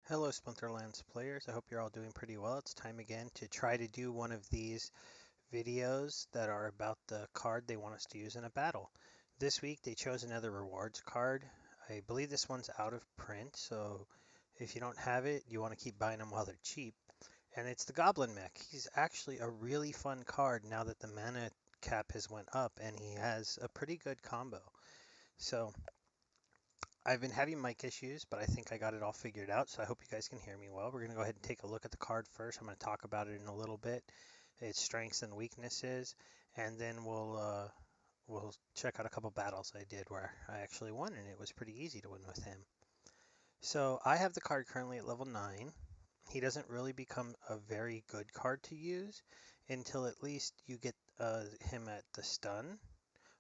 Hello, Splinterlands players. I hope you're all doing pretty well. It's time again to try to do one of these videos that are about the card they want us to use in a battle. This week they chose another rewards card. I believe this one's out of print, so if you don't have it, you want to keep buying them while they're cheap. And it's the Goblin Mech. He's actually a really fun card now that the mana cap has went up, and he has a pretty good combo. So I've been having mic issues, but I think I got it all figured out, so I hope you guys can hear me well. We're going to go ahead and take a look at the card first. I'm going to talk about it in a little bit, its strengths and weaknesses, and then we'll check out a couple battles I did where I actually won, and it was pretty easy to win with him. So I have the card currently at level 9. He doesn't really become a very good card to use until at least you get him at the stun,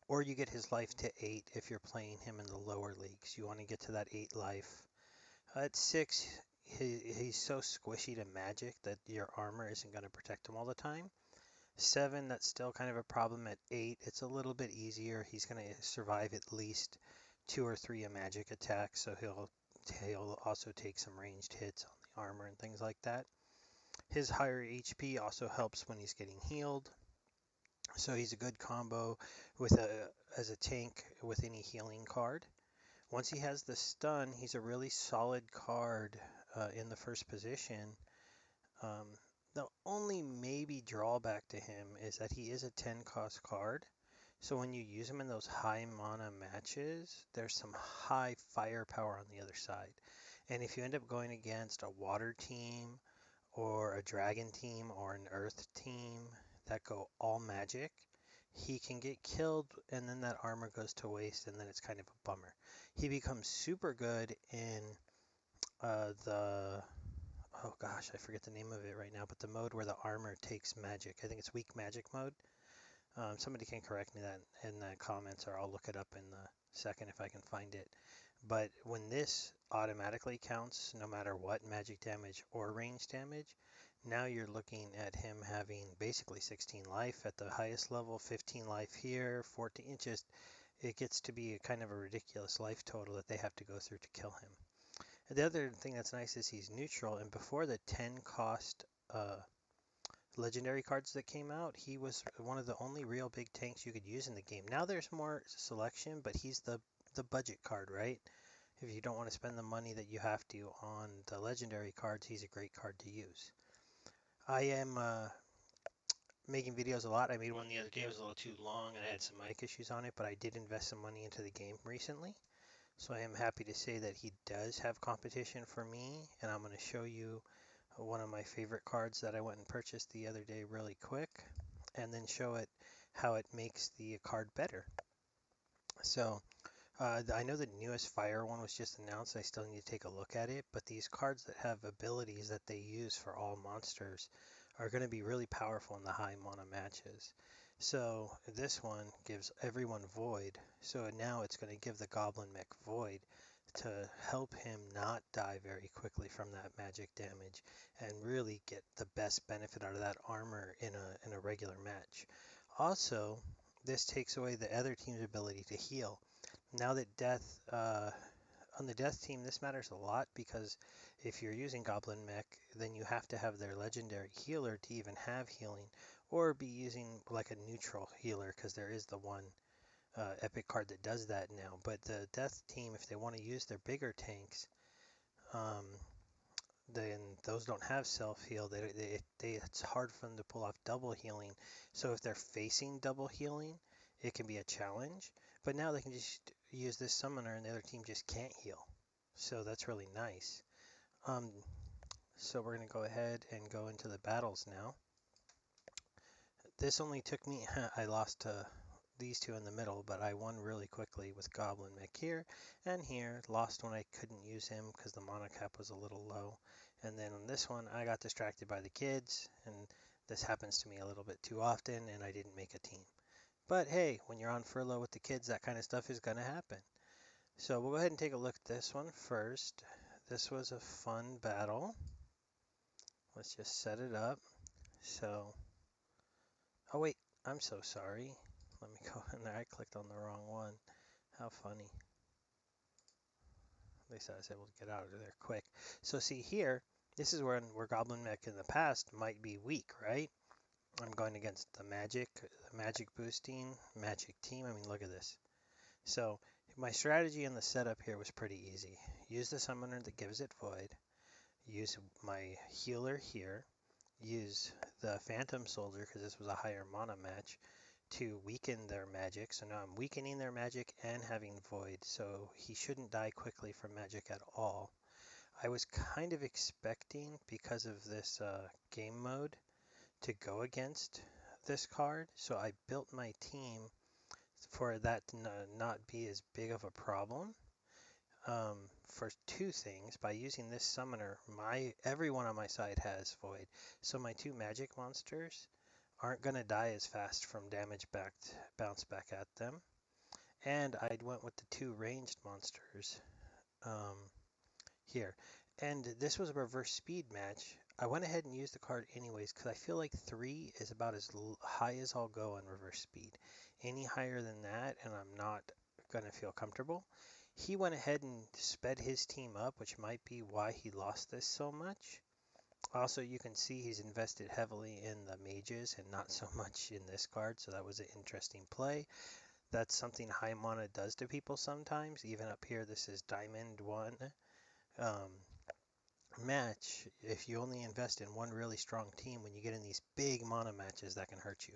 or you get his life to 8 if you're playing him in the lower leagues. You want to get to that 8 life. At 6, he's so squishy to magic that your armor isn't going to protect him all the time. 7, that's still kind of a problem. At 8, it's a little bit easier. He's going to survive at least 2 or 3 a magic attack, so he'll also take some ranged hits on the armor and things like that. His higher HP also helps when he's getting healed. So he's a good combo as a tank with any healing card. Once he has the stun, he's a really solid card in the first position. Um, the only maybe drawback to him is that he is a 10 cost card. So when you use him in those high mana matches, there's some high firepower on the other side. And if you end up going against a water team or a dragon team or an earth team that go all magic, he can get killed and then that armor goes to waste and then it's kind of a bummer. He becomes super good in the oh gosh, I forget the name of it right now, but the mode where the armor takes magic. I think it's weak magic mode. Somebody can correct me that in the comments, or I'll look it up in the second if I can find it. But when this automatically counts, no matter what magic damage or range damage, now you're looking at him having basically 16 life at the highest level, 15 life here, 14. It gets to be a kind of a ridiculous life total that they have to go through to kill him. And the other thing that's nice is he's neutral, and before the 10 cost legendary cards that came out, he was one of the only real big tanks you could use in the game. Now there's more selection, but he's the budget card, right? If you don't want to spend the money that you have to on the legendary cards, he's a great card to use. I am making videos a lot. I made one the other day. It was a little too long and I had some mic issues on it, but I did invest some money into the game recently. So I am happy to say that he does have competition for me, and I'm going to show you one of my favorite cards that I went and purchased the other day really quick, and then show it how it makes the card better. So I know the newest Fire one was just announced. I still need to take a look at it, but these cards that have abilities that they use for all monsters are going to be really powerful in the high mana matches. So this one gives everyone Void, so now it's going to give the Goblin Mech Void to help him not die very quickly from that magic damage and really get the best benefit out of that armor in a regular match. Also, this takes away the other team's ability to heal. Now that on the death team, this matters a lot because if you're using Goblin Mech, then you have to have their legendary healer to even have healing, or be using like a neutral healer because there is the one epic card that does that now. But the death team, if they want to use their bigger tanks, um, then those don't have self heal. It's hard for them to pull off double healing. So if they're facing double healing, it can be a challenge. But now they can just use this summoner and the other team just can't heal. So that's really nice. Um, so we're going to go ahead and go into the battles now. This only took me, I lost these two in the middle, but I won really quickly with Goblin Mech here and here. Lost when I couldn't use him because the mana cap was a little low. And then on this one, I got distracted by the kids, and this happens to me a little bit too often, and I didn't make a team. But hey, when you're on furlough with the kids, that kind of stuff is going to happen. So we'll go ahead and take a look at this one first. This was a fun battle. Let's just set it up. So, oh wait, I'm so sorry. Let me go in there. I clicked on the wrong one. How funny. least I was able to get out of there quick. So see here, this is where Goblin Mech in the past might be weak, right? I'm going against the magic boosting, magic team. I mean, look at this. So my strategy in the setup here was pretty easy. Use the summoner that gives it void. Use my healer here. Use the Phantom Soldier, because this was a higher mana match, to weaken their magic. So now I'm weakening their magic and having void, so he shouldn't die quickly from magic at all. I was kind of expecting, because of this game mode, to go against this card, so I built my team for that to not be as big of a problem. For two things. By using this summoner, everyone on my side has void, so my two magic monsters aren't going to die as fast from bounce back at them. And I went with the two ranged monsters um, here. And this was a reverse speed match. I went ahead and used the card anyways because I feel like 3 is about as high as I'll go on reverse speed. Any higher than that and I'm not going to feel comfortable. He went ahead and sped his team up, which might be why he lost this so much. Also, you can see he's invested heavily in the mages and not so much in this card, so that was an interesting play. That's something high mana does to people sometimes. Even up here, this is Diamond 1 match. If you only invest in one really strong team, when you get in these big mana matches, that can hurt you.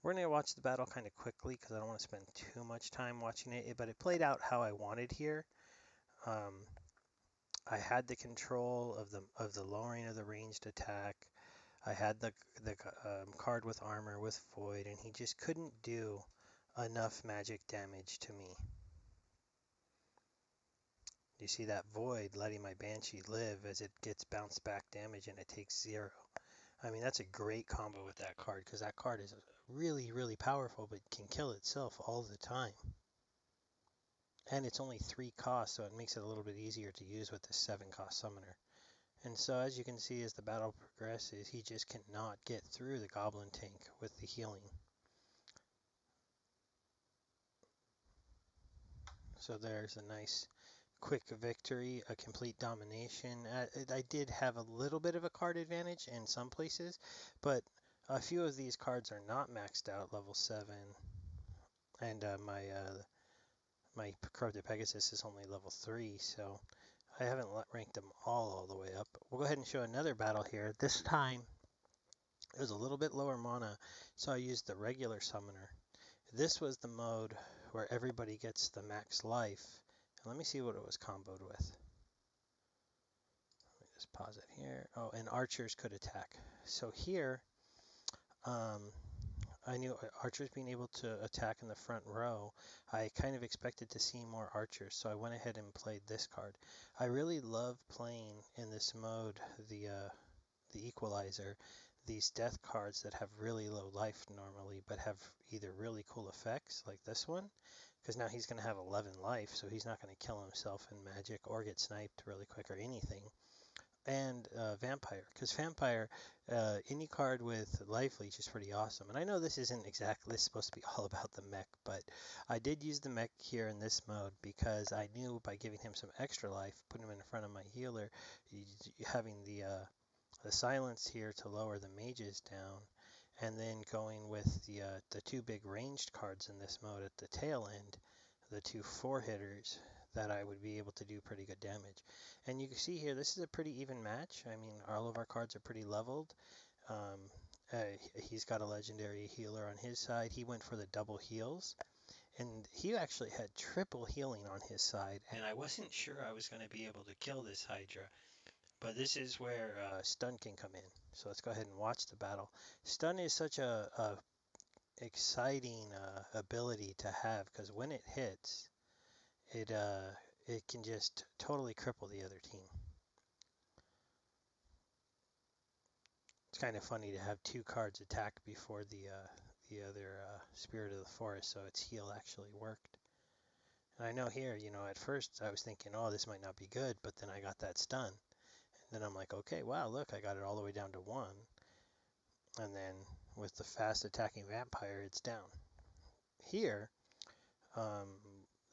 We're going to watch the battle kind of quickly because I don't want to spend too much time watching it, but it played out how I wanted here. I had the control of the lowering of the ranged attack. I had the card with armor with void, and he just couldn't do enough magic damage to me. You see that void letting my Banshee live as it gets bounce back damage and it takes 0. I mean, that's a great combo with that card because that card is really, really powerful but can kill itself all the time. And it's only 3 costs, so it makes it a little bit easier to use with the 7 cost summoner. And so as you can see, as the battle progresses, he just cannot get through the Goblin tank with the healing. So there's a nice quick victory, a complete domination. I did have a little bit of a card advantage in some places, but a few of these cards are not maxed out level 7, and my Corrupted Pegasus is only level 3, so I haven't ranked them all the way up. We'll go ahead and show another battle here. This time it was a little bit lower mana, so I used the regular summoner. This was the mode where everybody gets the max life. And let me see what it was comboed with. Let me just pause it here. Oh, and archers could attack. So here, I knew archers being able to attack in the front row. I kind of expected to see more archers, so I went ahead and played this card. I really love playing in this mode the Equalizer, these death cards that have really low life normally, but have either really cool effects like this one, because now he's going to have 11 life, so he's not going to kill himself in magic or get sniped really quick or anything. And Vampire, because Vampire, any card with life leech is pretty awesome. And I know this isn't exactly supposed to be all about the mech, but I did use the mech here in this mode because I knew by giving him some extra life, putting him in front of my healer, having the silence here to lower the mages down, and then going with the two big ranged cards in this mode at the tail end, the 2 4-hitters, that I would be able to do pretty good damage. And you can see here, this is a pretty even match. I mean, all of our cards are pretty leveled. He's got a legendary healer on his side. He went for the double heals. And he actually had triple healing on his side. And I wasn't sure I was going to be able to kill this Hydra. But this is where stun can come in. So let's go ahead and watch the battle. Stun is such a exciting ability to have because when it hits, it can just totally cripple the other team. It's kind of funny to have 2 cards attack before the other Spirit of the Forest, so its heal actually worked. And I know here, at first I was thinking, oh, this might not be good, but then I got that stun. And then I'm like, okay, wow, look, I got it all the way down to 1. And then with the fast attacking Vampire, it's down. Here,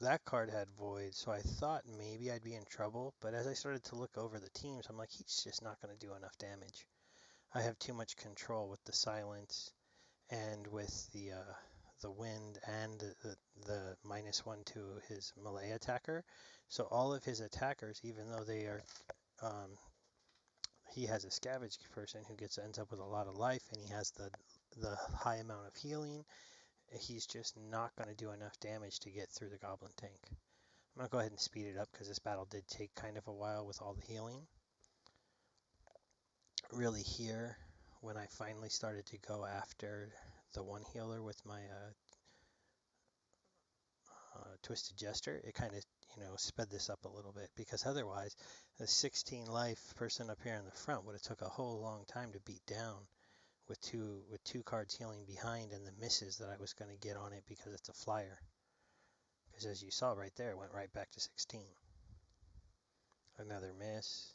that card had Void, so I thought maybe I'd be in trouble, but as I started to look over the teams, I'm like, he's just not going to do enough damage. I have too much control with the silence and with the wind and the -1 to his melee attacker. So all of his attackers, even though they are, he has a scavenge person who ends up with a lot of life, and he has the high amount of healing. He's just not going to do enough damage to get through the goblin tank. I'm going to go ahead and speed it up because this battle did take kind of a while with all the healing. Really here, when I finally started to go after the one healer with my Twisted Jester, it kind of, sped this up a little bit, because otherwise the 16 life person up here in the front would have took a whole long time to beat down with two cards healing behind, and the misses that I was going to get on it because it's a flyer. Because as you saw right there, it went right back to 16. Another miss.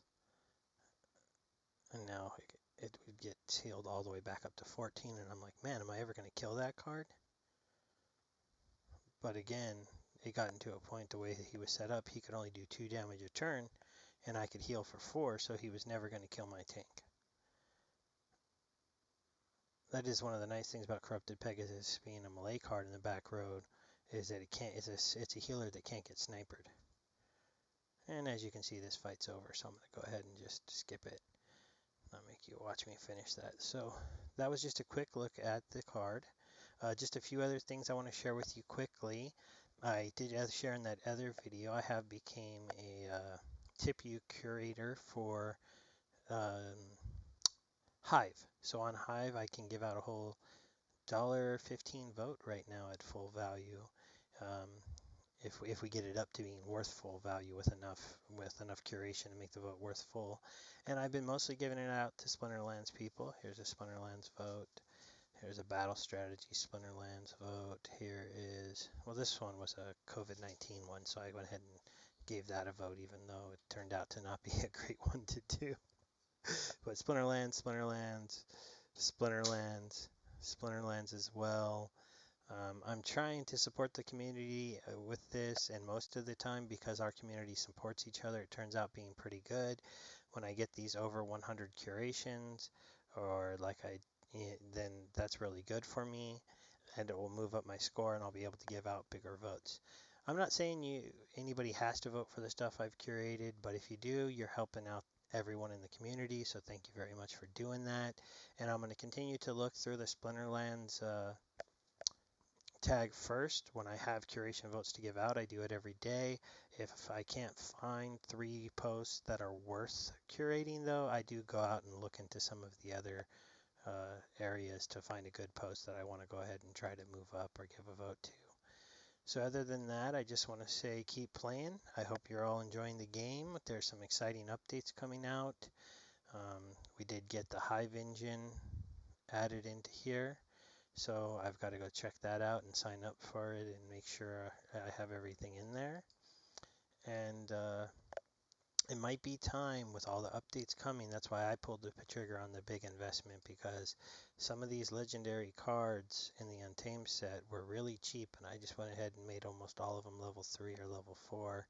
And now it would get healed all the way back up to 14, and I'm like, man, am I ever going to kill that card? But again, it got into a point, the way that he was set up, he could only do 2 damage a turn, and I could heal for 4, so he was never going to kill my tank. That is one of the nice things about Corrupted Pegasus being a melee card in the back road, is that it's a healer that can't get sniped. And as you can see, this fight's over, so I'm going to go ahead and just skip it. I'll make you watch me finish that. So that was just a quick look at the card. Just a few other things I want to share with you quickly. I did share in that other video, I have became a TipU curator for Hive. So on Hive, I can give out a whole $1.15 vote right now at full value. If we get it up to being worth full value with enough curation to make the vote worth full. And I've been mostly giving it out to Splinterlands people. Here's a Splinterlands vote. Here's a Battle Strategy Splinterlands vote. Here is, well, this one was a COVID-19 one, so I went ahead and gave that a vote, even though it turned out to not be a great one to do. But Splinterlands, Splinterlands, Splinterlands, Splinterlands as well. I'm trying to support the community with this, and most of the time, because our community supports each other, it turns out being pretty good. When I get these over 100 curations, or then that's really good for me, and it will move up my score, and I'll be able to give out bigger votes. I'm not saying anybody has to vote for the stuff I've curated, but if you do, you're helping out everyone in the community, so thank you very much for doing that. And I'm going to continue to look through the Splinterlands tag first. When I have curation votes to give out, I do it every day. If I can't find 3 posts that are worth curating, though, I do go out and look into some of the other areas to find a good post that I want to go ahead and try to move up or give a vote to. So other than that, I just want to say keep playing. I hope you're all enjoying the game. There's some exciting updates coming out. We did get the Hive engine added into here. So I've got to go check that out and sign up for it and make sure I have everything in there. And it might be time with all the updates coming. That's why I pulled the trigger on the big investment, because some of these legendary cards in the Untamed set were really cheap, and I just went ahead and made almost all of them level 3 or level 4.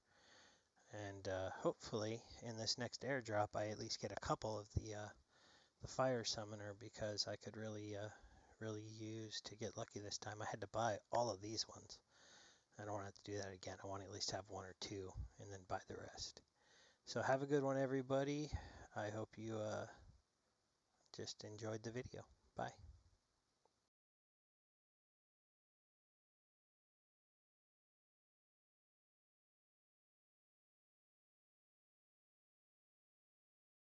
And hopefully in this next airdrop I at least get a couple of the Fire Summoner, because I could really use to get lucky this time. I had to buy all of these ones. I don't want to have to do that again. I want to at least have 1 or 2 and then buy the rest. So have a good one, everybody. I hope you just enjoyed the video. Bye.